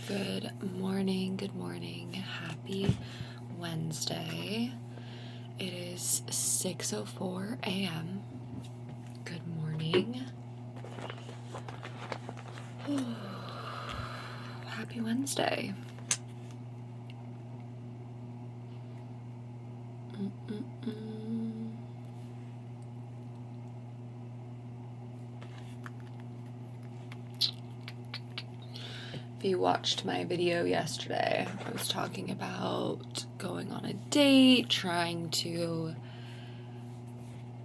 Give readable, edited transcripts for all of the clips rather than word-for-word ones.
Good morning, happy Wednesday. It is 6:04 a.m. Good morning. Happy Wednesday. If you watched my video yesterday, I was talking about going on a date, trying to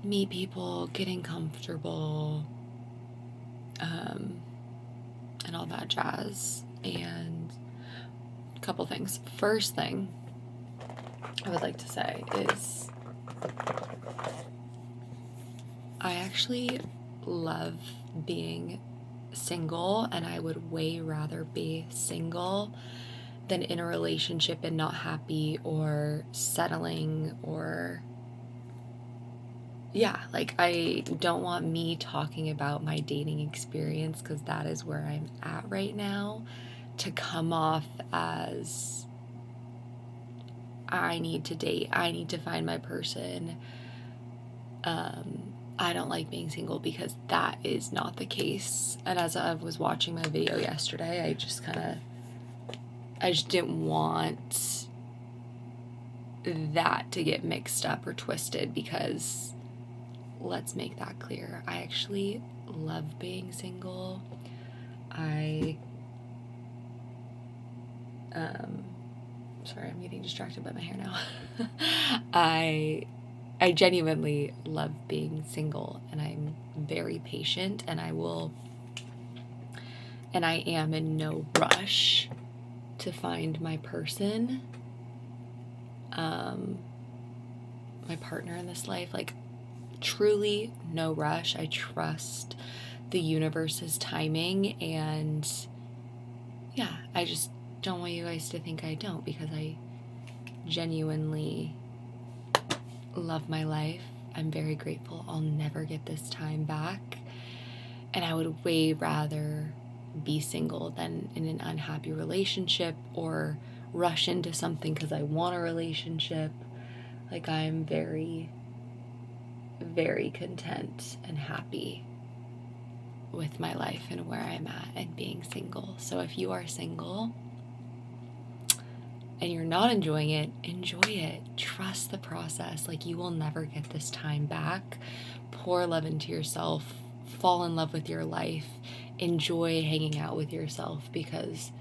meet people, getting comfortable, and all that jazz. And a couple things. First thing I would like to say is I actually love being single, and I would way rather be single than in a relationship and not happy or settling or I don't want me talking about my dating experience, because that is where I'm at right now, to come off as I need to date, I need to find my person. I don't like being single, because that is not the case. And as I was watching my video yesterday, I just didn't want that to get mixed up or twisted, because let's make that clear. I actually love being single. Sorry, I'm getting distracted by my hair now. I genuinely love being single, and I'm very patient, and I am in no rush to find my person, my partner in this life. Like, truly no rush. I trust the universe's timing, and I just don't want you guys to think I don't, because I genuinely love my life. I'm very grateful I'll never get this time back, and I would way rather be single than in an unhappy relationship or rush into something because I want a relationship. Like, I'm very, very content and happy with my life and where I'm at and being single. So if you are single and you're not enjoying it, enjoy it. Trust the process. Like, you will never get this time back. Pour love into yourself. Fall in love with your life. Enjoy hanging out with yourself, because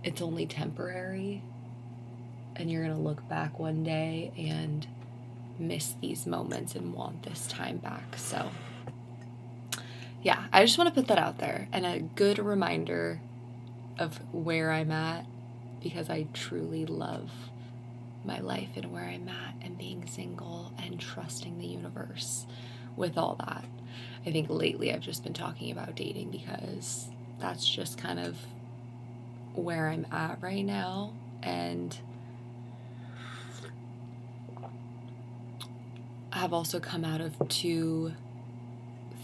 it's only temporary. And you're going to look back one day and miss these moments and want this time back. So, I just want to put that out there, and a good reminder of where I'm at, because I truly love my life and where I'm at and being single and trusting the universe with all that. I think lately I've just been talking about dating, because that's just kind of where I'm at right now. And I've also come out of 2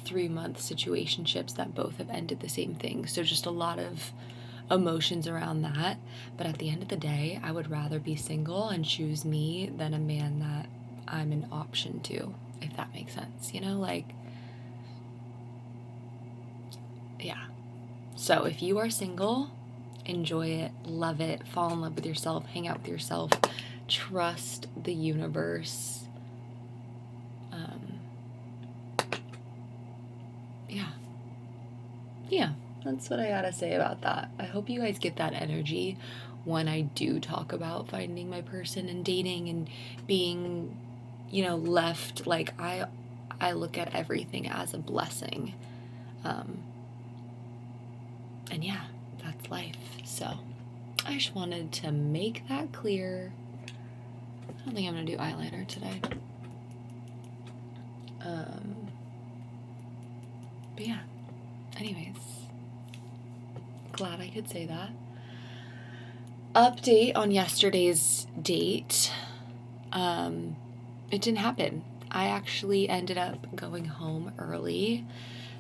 3-month situationships that both have ended the same thing. So just a lot of emotions around that. But at the end of the day, I would rather be single and choose me than a man that I'm an option to, if that makes sense. So if you are single, enjoy it, love it, fall in love with yourself, hang out with yourself, trust the universe. That's what I gotta say about that. I hope you guys get that energy when I do talk about finding my person and dating and being, left. Like, I look at everything as a blessing. And that's life. So I just wanted to make that clear. I don't think I'm gonna do eyeliner today. But anyways, glad I could say that. Update on yesterday's date. It didn't happen. I actually ended up going home early.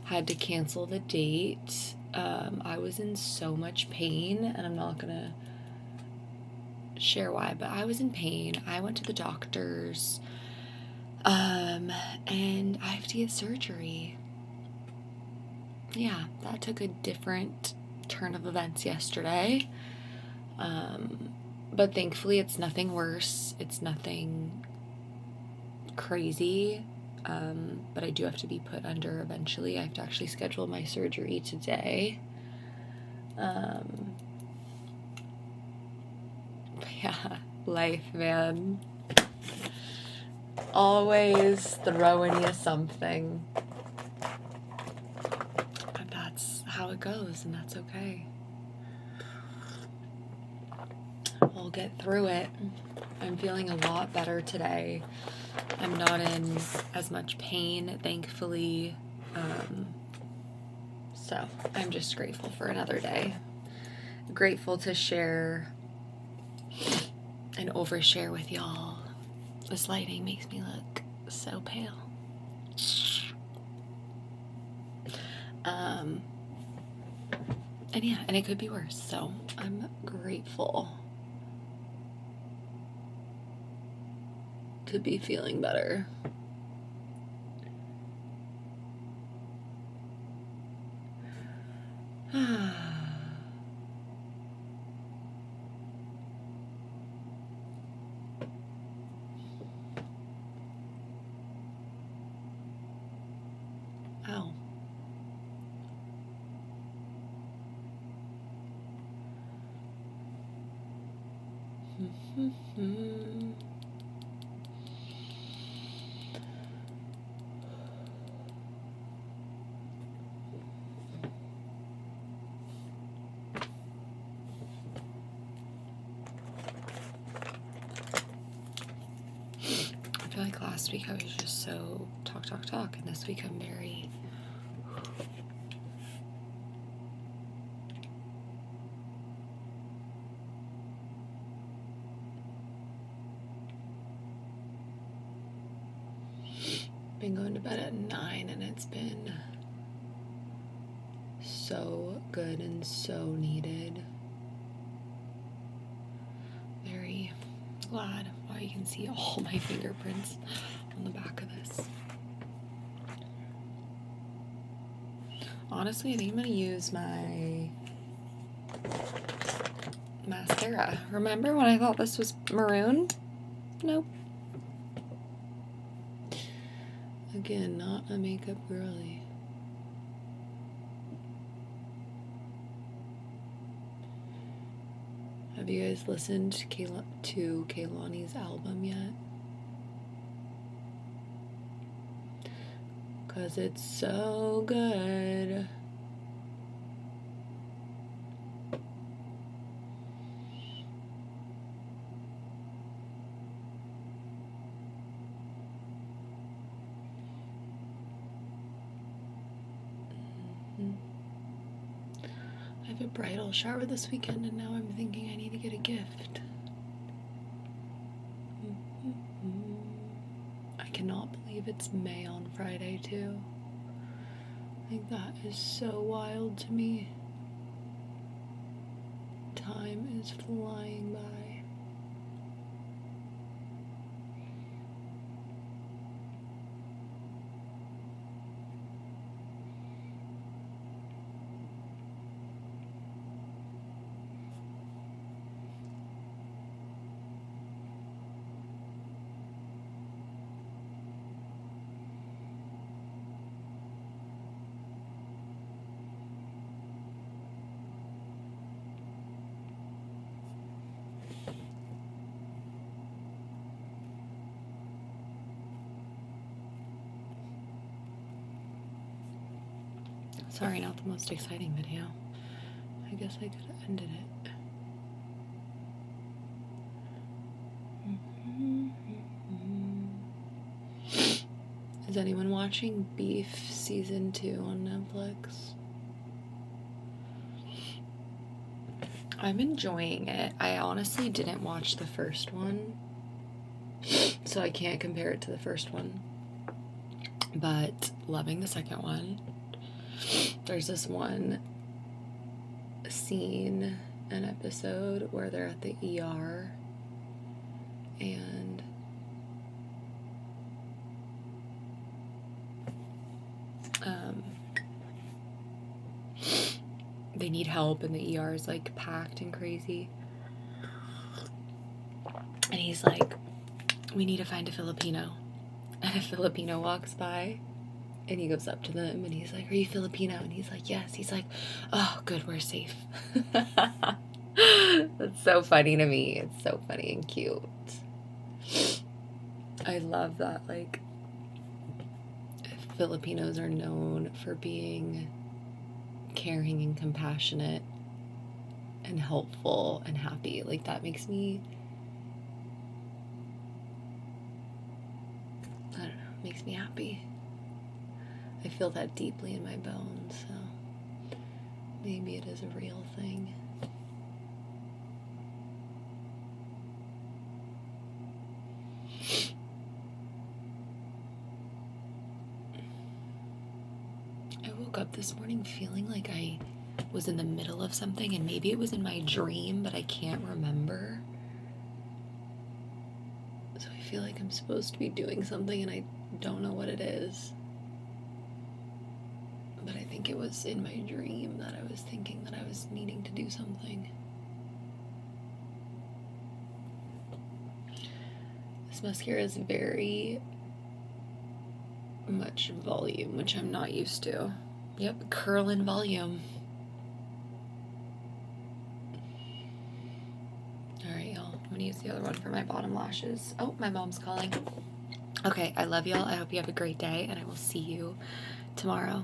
Had to cancel the date. I was in so much pain, and I'm not gonna share why, but I was in pain. I went to the doctors, and I have to get surgery. Yeah, that took a different turn of events yesterday. But thankfully it's nothing worse. It's nothing crazy. But I do have to be put under eventually. I have to actually schedule my surgery today. Yeah, life, man. Always throwing you something. And that's how it goes, and that's okay. We'll get through it. I'm feeling a lot better today. I'm not in as much pain, thankfully. So I'm just grateful for another day. Grateful to share and overshare with y'all. This lighting makes me look so pale. And yeah, and it could be worse, so I'm grateful to be feeling better. Ow. I feel like last week I was just so talk, and this week I'm very... Been going to bed at 9, and it's been so good and so needed. Very glad. Wow, you can see all my fingerprints on the back of this. Honestly, I think I'm gonna use my mascara. Remember when I thought this was maroon? Nope. Again, not a makeup girly. Have you guys listened to Kehlani's album yet? Because it's so good. I have a bridal shower this weekend, and now I'm thinking I need to get a gift. I cannot believe it's May on Friday, too. I think that is so wild to me. Time is flying by. Sorry, not the most exciting video. I guess I could have ended it. Is anyone watching Beef Season 2 on Netflix? I'm enjoying it. I honestly didn't watch the first one, so I can't compare it to the first one. But loving the second one. There's this one seen an episode where they're at the ER and they need help and the ER is like packed and crazy. And he's like, we need to find a Filipino. And a Filipino walks by and he goes up to them and he's like, are you Filipino? And he's like, yes. He's like, oh, good, we're safe. That's so funny to me. It's so funny and cute. I love that, like, Filipinos are known for being caring and compassionate and helpful and happy. Like, that makes me, I don't know, makes me happy. I feel that deeply in my bones, so maybe it is a real thing. I woke up this morning feeling like I was in the middle of something, and maybe it was in my dream, but I can't remember. So I feel like I'm supposed to be doing something and I don't know what it is. But I think it was in my dream that I was thinking that I was needing to do something. This mascara is very much volume, which I'm not used to. Yep, curl and volume. Alright, y'all. I'm gonna use the other one for my bottom lashes. Oh, my mom's calling. Okay, I love y'all. I hope you have a great day, and I will see you tomorrow.